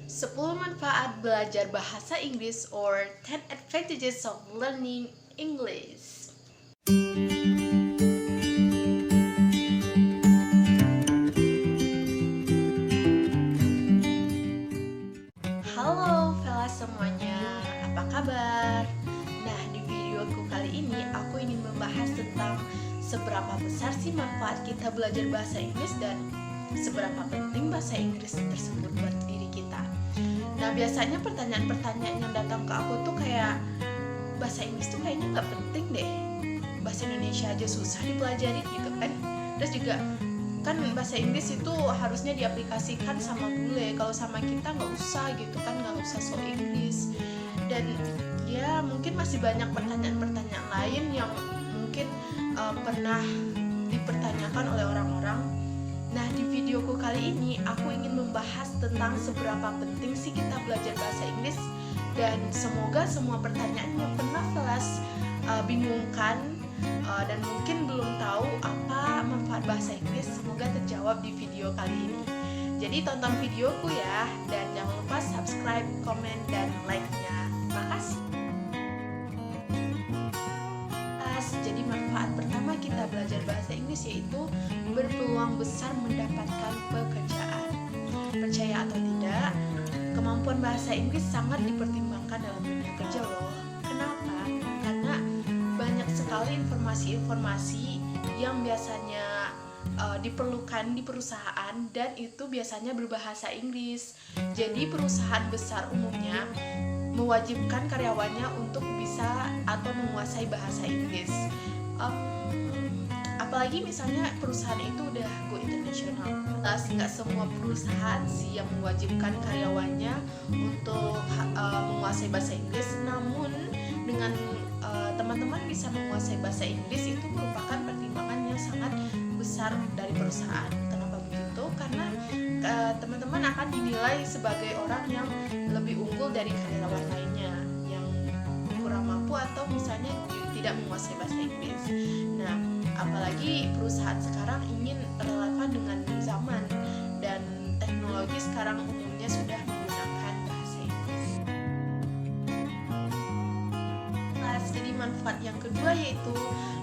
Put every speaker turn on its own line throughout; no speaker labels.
10 manfaat belajar bahasa Inggris or 10 advantages of learning English. Halo Vela semuanya, apa kabar? Nah, di videoku kali ini aku ingin membahas tentang seberapa besar sih manfaat kita belajar bahasa Inggris dan seberapa penting bahasa Inggris tersebut buat diri kita. Nah, biasanya pertanyaan-pertanyaan yang datang ke aku tuh kayak, bahasa Inggris tuh kayaknya nggak penting deh, bahasa Indonesia aja susah dipelajari gitu kan. Terus juga kan bahasa Inggris itu harusnya diaplikasikan sama bule, kalau sama kita nggak usah gitu kan, nggak usah so Inggris. Dan ya mungkin masih banyak pertanyaan-pertanyaan lain yang mungkin pernah dipertanyakan oleh orang-orang. Nah, di videoku kali ini aku ingin membahas tentang seberapa penting sih kita belajar bahasa Inggris, dan semoga semua pertanyaan yang pernah Velas bingungkan dan mungkin belum tahu apa manfaat bahasa Inggris, semoga terjawab di video kali ini. Jadi tonton videoku ya, dan jangan lupa subscribe, komen, dan like-nya. Makasih. Jadi manfaat pertama kita belajar bahasa Inggris yaitu berpeluang besar mendapatkan pekerjaan. Percaya atau tidak, kemampuan bahasa Inggris sangat dipertimbangkan dalam dunia kerja loh. Kenapa? Karena banyak sekali informasi-informasi yang biasanya diperlukan di perusahaan, dan itu biasanya berbahasa Inggris. Jadi perusahaan besar umumnya mewajibkan karyawannya untuk bisa atau menguasai bahasa Inggris. Apalagi misalnya perusahaan itu udah go internasional. Nggak semua perusahaan sih yang mewajibkan karyawannya untuk menguasai bahasa Inggris. Namun dengan teman-teman bisa menguasai bahasa Inggris itu merupakan pertimbangan yang sangat besar dari perusahaan. Kenapa begitu? Karena teman-teman akan dinilai sebagai orang yang lebih unggul dari karyawan lainnya yang kurang mampu atau misalnya tidak menguasai bahasa Inggris. Nah, apalagi perusahaan sekarang ingin relevan dengan zaman, dan teknologi sekarang umumnya sudah menggunakan bahasa Inggris. Jadi manfaat yang kedua yaitu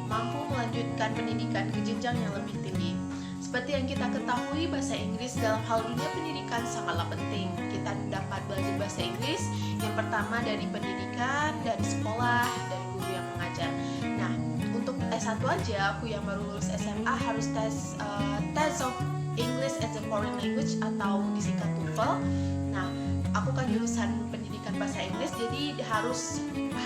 mampu melanjutkan pendidikan ke jenjang yang lebih tinggi. Seperti yang kita ketahui, bahasa Inggris dalam hal dunia pendidikan sangatlah penting. Kita dapat belajar bahasa Inggris yang pertama dari pendidikan, dari sekolah, dari guru yang mengajar. Nah, untuk S1 aja, aku yang baru lulus SMA harus tes of English as a Foreign Language atau disingkat TOEFL. Nah, aku kan jurusan pendidikan bahasa Inggris, jadi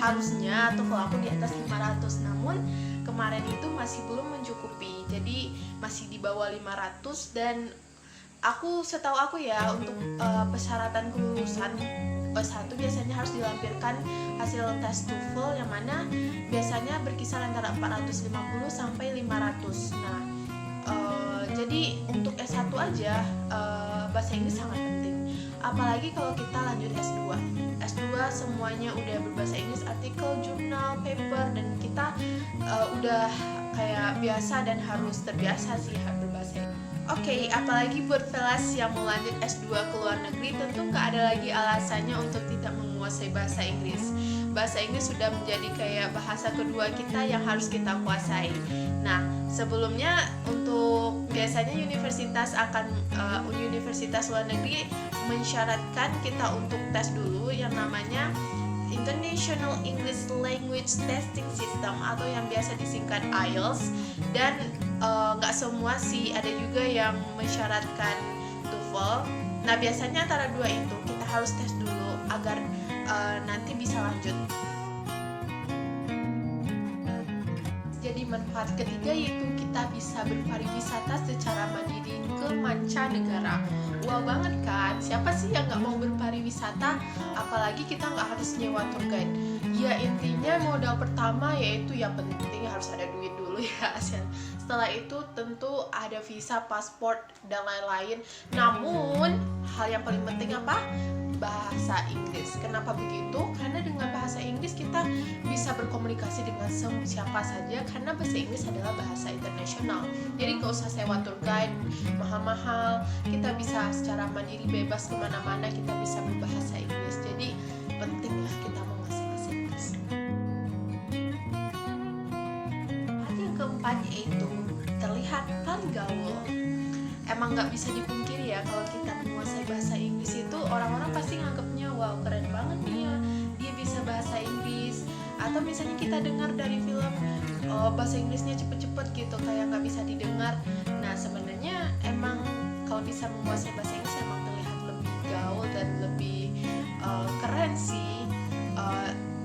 harusnya TOEFL aku di atas 500. Namun kemarin itu masih belum mencukupi, jadi masih di bawah 500. Dan setahu aku ya, untuk persyaratan kelulusan S1 biasanya harus dilampirkan hasil tes TOEFL yang mana biasanya berkisar antara 450 sampai 500. Nah, jadi untuk S1 aja bahasa Inggris sangat penting. Apalagi kalau kita lanjut S2 semuanya udah berbahasa Inggris, artikel, jurnal, paper, dan kita udah kayak biasa dan harus terbiasa sih berbahasa Inggris. Oke, apalagi buat Velas yang mau lanjut S2 ke luar negeri, tentu gak ada lagi alasannya untuk tidak menguasai bahasa Inggris. Bahasa Inggris sudah menjadi kayak bahasa kedua kita yang harus kita kuasai. Nah, sebelumnya untuk biasanya universitas luar negeri mensyaratkan kita untuk tes dulu yang namanya International English Language Testing System atau yang biasa disingkat IELTS. Dan nggak semua sih, ada juga yang mensyaratkan TOEFL. Nah, biasanya antara dua itu kita harus tes dulu agar nanti bisa lanjut. Jadi manfaat ketiga yaitu kita bisa berpariwisata secara mandiri ke mancanegara. Wow banget kan? Siapa sih yang nggak mau berpariwisata? Apalagi kita nggak harus nyewa tour guide. Ya intinya modal pertama yaitu yang penting harus ada duit dulu ya. Setelah itu tentu ada visa, paspor, dan lain-lain. Namun hal yang paling penting apa? Bahasa Inggris. Kenapa begitu? Karena dengan bahasa Inggris kita bisa berkomunikasi dengan siapa saja, karena bahasa Inggris adalah bahasa internasional. Jadi nggak usah sewa tour guide mahal-mahal, kita bisa secara mandiri bebas kemana-mana, kita bisa kelihatan gaul. Emang nggak bisa dipungkiri ya, kalau kita menguasai bahasa Inggris itu orang-orang pasti nganggapnya wow keren banget nih ya, dia bisa bahasa Inggris. Atau misalnya kita dengar dari film bahasa Inggrisnya cepet-cepet gitu, kayak nggak bisa didengar. Nah sebenarnya emang kalau bisa menguasai bahasa Inggris emang terlihat lebih gaul dan lebih keren sih.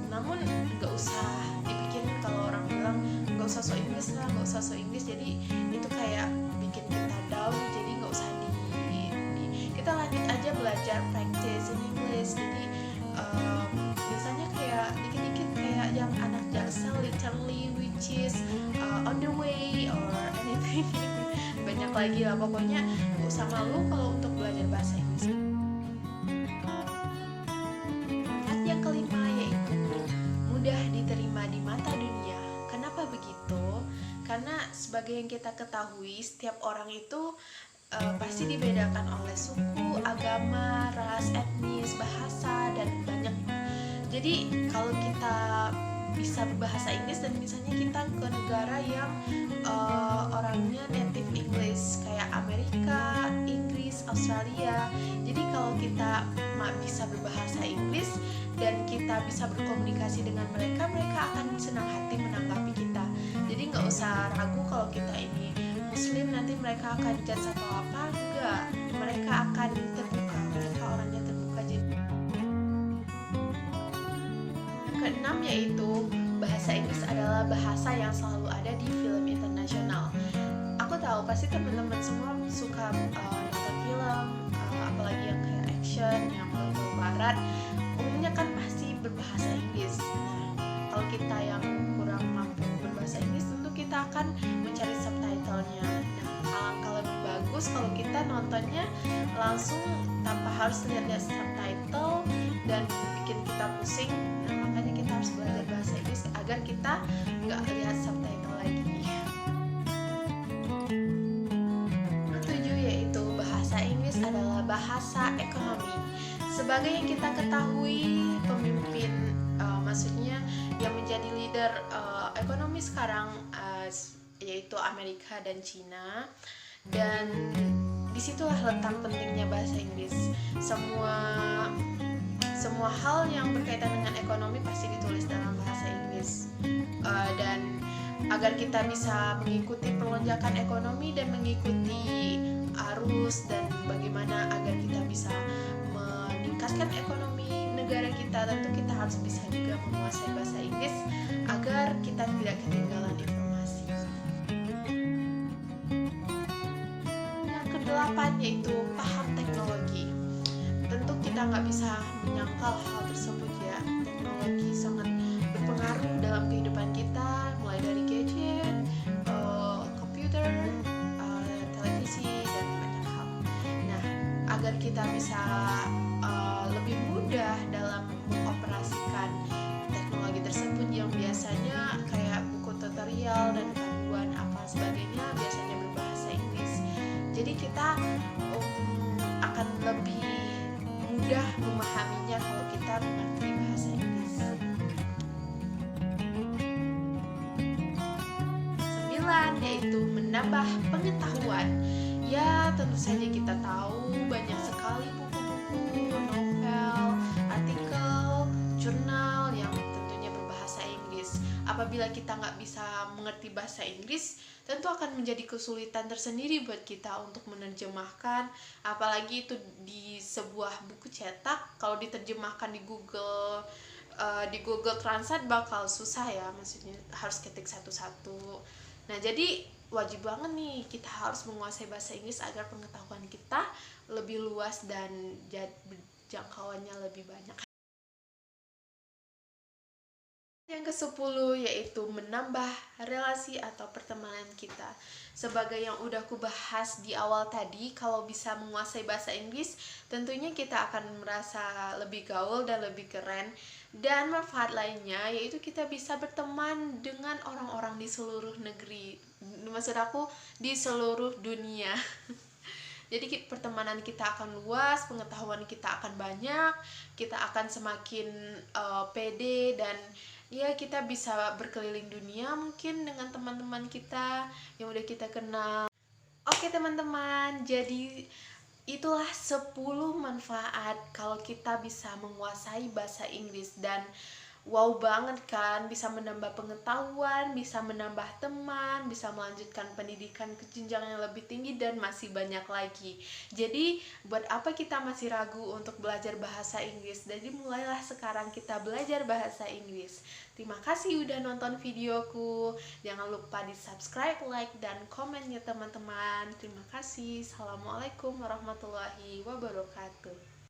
Namun nggak usah dipikirin kalau orang bilang nggak usah so Inggris lah, nggak usah so Inggris, jadi itu kayak bikin kita down. Jadi nggak usah kita lanjut aja belajar practice in English. Jadi biasanya kayak dikit-dikit kayak yang anak Jaksel literally, which is on the way or anything. Banyak lagi lah, pokoknya nggak usah malu kalau untuk belajar bahasa Inggris. Yang kelima yaitu mudah diterima di mata dunia. Kenapa begitu? Karena sebagai yang kita ketahui, setiap orang itu pasti dibedakan oleh suku, agama, ras, etnis, bahasa, dan banyak. Jadi kalau kita bisa berbahasa Inggris dan misalnya kita ke negara yang orangnya native English kayak Amerika, Inggris, Australia. Jadi kalau kita bisa berbahasa Inggris dan kita bisa berkomunikasi dengan mereka, mereka akan senang hati menanggapi kita. Jadi nggak usah ragu kalau kita ini Muslim nanti mereka akan judge atau apa, enggak. Mereka akan terbuka, mereka orangnya terbuka. Jadi yang keenam yaitu bahasa Inggris adalah bahasa yang selalu ada di film internasional. Aku tahu pasti teman-teman semua suka nonton film, apalagi yang kayak action, yang film barat, umumnya kan pasti berbahasa Inggris. Nah, kalau kita yang kurang mampu berbahasa Inggris, tentu kita akan mencari subtitlenya. Nah, alangkah lebih bagus kalau kita nontonnya langsung tanpa harus lihat subtitle dan bikin kita pusing. Nah, makanya kita harus belajar bahasa Inggris agar kita nggak lihat subtitle lagi. Ketujuh yaitu bahasa Inggris adalah bahasa ekonomi. Sebagai yang kita ketahui, pemimpin maksudnya yang menjadi leader ekonomi sekarang yaitu Amerika dan Cina, dan disitulah letak pentingnya bahasa Inggris. Semua hal yang berkaitan dengan ekonomi pasti ditulis dalam bahasa Inggris, dan agar kita bisa mengikuti perlonjakan ekonomi dan mengikuti arus dan bagaimana agar kita bisa meningkatkan ekonomi negara kita, tentu kita harus bisa juga menguasai bahasa Inggris agar kita tidak ketinggalan informasi. Yang kedelapan yaitu paham teknologi. Tentu kita nggak bisa menyangkal hal tersebut ya. Teknologi sangat berpengaruh dalam kehidupan kita, mulai dari gadget, komputer, televisi, dan banyak hal. Nah, agar kita bisa lebih mudah dalam mengoperasikan teknologi tersebut yang biasanya kayak buku tutorial dan panduan apa sebagainya biasanya berbahasa Inggris. Jadi kita akan lebih mudah memahaminya kalau kita mengerti bahasa Inggris. 9 yaitu menambah pengetahuan. Ya, tentu saja kita tahu banyak sekali buku-buku, novel, artikel, jurnal yang tentunya berbahasa Inggris. Apabila kita nggak bisa mengerti bahasa Inggris, tentu akan menjadi kesulitan tersendiri buat kita untuk menerjemahkan, apalagi itu di sebuah buku cetak. Kalau diterjemahkan di Google Translate bakal susah ya, maksudnya harus ketik satu-satu. Nah, jadi wajib banget nih kita harus menguasai bahasa Inggris agar pengetahuan kita lebih luas dan jangkauannya lebih banyak. Yang ke-10 yaitu menambah relasi atau pertemanan kita. Sebagai yang udah aku bahas di awal tadi, kalau bisa menguasai bahasa Inggris, tentunya kita akan merasa lebih gaul dan lebih keren. Dan manfaat lainnya yaitu kita bisa berteman dengan orang-orang di seluruh negeri. Maksud aku di seluruh dunia. Jadi pertemanan kita akan luas, pengetahuan kita akan banyak, kita akan semakin pede, dan ya kita bisa berkeliling dunia mungkin dengan teman-teman kita yang udah kita kenal. Oke teman-teman, jadi itulah 10 manfaat kalau kita bisa menguasai bahasa Inggris. Dan wow banget kan, bisa menambah pengetahuan, bisa menambah teman, bisa melanjutkan pendidikan ke jenjang yang lebih tinggi, dan masih banyak lagi. Jadi buat apa kita masih ragu untuk belajar bahasa Inggris? Jadi mulailah sekarang kita belajar bahasa Inggris. Terima kasih udah nonton videoku. Jangan lupa di subscribe, like, dan komen ya teman-teman. Terima kasih. Assalamualaikum warahmatullahi wabarakatuh.